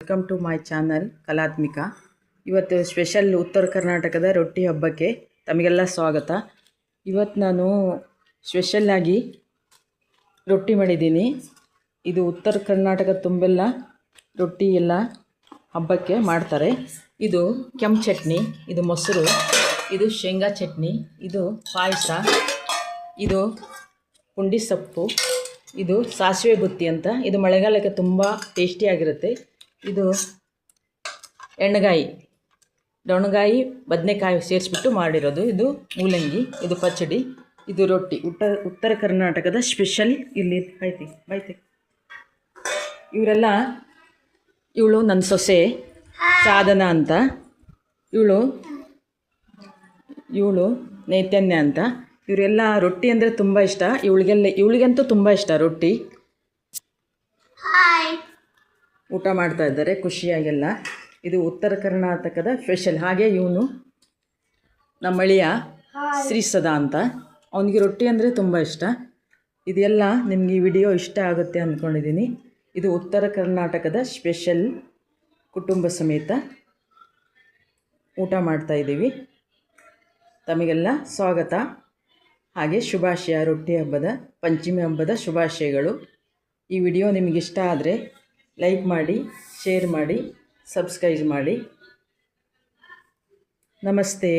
Welcome to my channel Kalatmika. ಇವತ್ತು special ಉತ್ತರ ಕರ್ನಾಟಕದ ರೊಟ್ಟಿ ಹಬ್ಬಕ್ಕೆ ತಮಗೆಲ್ಲ ಸ್ವಾಗತ. ಇವತ್ತು ನಾನು ಸ್ಪೆಷಲ್ಲಾಗಿ ರೊಟ್ಟಿ ಮಾಡಿದ್ದೀನಿ. ಇದು ಉತ್ತರ ಕರ್ನಾಟಕ ತುಂಬೆಲ್ಲ ರೊಟ್ಟಿ ಎಲ್ಲ ಹಬ್ಬಕ್ಕೆ ಮಾಡ್ತಾರೆ. ಇದು ಕೆಂಪು ಚಟ್ನಿ, ಇದು ಮೊಸರು, ಇದು ಶೇಂಗಾ ಚಟ್ನಿ, ಇದು ಪಾಯಸ, ಇದು ಪುಂಡಿ ಸೊಪ್ಪು, ಇದು ಸಾಸಿವೆ ಬುತ್ತಿ ಅಂತ. ಇದು ಮಳೆಗಾಲಕ್ಕೆ ತುಂಬ ಟೇಸ್ಟಿಯಾಗಿರುತ್ತೆ. ಇದು ಎಣ್ಣೆಗಾಯಿ, ದೊಣ್ಣಗಾಯಿ, ಬದನೆಕಾಯಿ ಸೇರಿಸ್ಬಿಟ್ಟು ಮಾಡಿರೋದು. ಇದು ಮೂಲಂಗಿ, ಇದು ಪಚ್ಚಡಿ, ಇದು ರೊಟ್ಟಿ. ಉತ್ತರ ಕರ್ನಾಟಕದ ಸ್ಪೆಷಲ್. ಇಲ್ಲಿ ಬಾಯ್ತಿ ಇವಳು ನನ್ನ ಸೊಸೆ ಸಾಧನ ಅಂತ, ಇವಳು ನೈತನ್ಯ ಅಂತ. ಇವರೆಲ್ಲ ರೊಟ್ಟಿ ಅಂದರೆ ತುಂಬ ಇಷ್ಟ. ಇವಳಿಗಂತೂ ತುಂಬ ಇಷ್ಟ ರೊಟ್ಟಿ. ಊಟ ಮಾಡ್ತಾ ಇದ್ದಾರೆ ಖುಷಿಯಾಗೆಲ್ಲ. ಇದು ಉತ್ತರ ಕರ್ನಾಟಕದ ಸ್ಪೆಷಲ್. ಹಾಗೆ ಇವನು ನಮ್ಮ ಅಳಿಯ ಶ್ರೀಸದಾ ಅಂತ, ಅವನಿಗೆ ರೊಟ್ಟಿ ಅಂದರೆ ತುಂಬ ಇಷ್ಟ. ಇದೆಲ್ಲ ನಿಮಗೆ ಈ ವಿಡಿಯೋ ಇಷ್ಟ ಆಗುತ್ತೆ ಅಂದ್ಕೊಂಡಿದ್ದೀನಿ. ಇದು ಉತ್ತರ ಕರ್ನಾಟಕದ ಸ್ಪೆಷಲ್. ಕುಟುಂಬ ಸಮೇತ ಊಟ ಮಾಡ್ತಾಯಿದ್ದೀವಿ. ತಮಗೆಲ್ಲ ಸ್ವಾಗತ, ಹಾಗೆ ಶುಭಾಶಯ. ರೊಟ್ಟಿ ಹಬ್ಬದ, ಪಂಚಮಿ ಹಬ್ಬದ ಶುಭಾಶಯಗಳು. ಈ ವಿಡಿಯೋ ನಿಮಗಿಷ್ಟ ಆದರೆ ಲೈಕ್ ಮಾಡಿ, ಶೇರ್ ಮಾಡಿ, ಸಬ್ಸ್ಕ್ರೈಬ್ ಮಾಡಿ. ನಮಸ್ತೆ.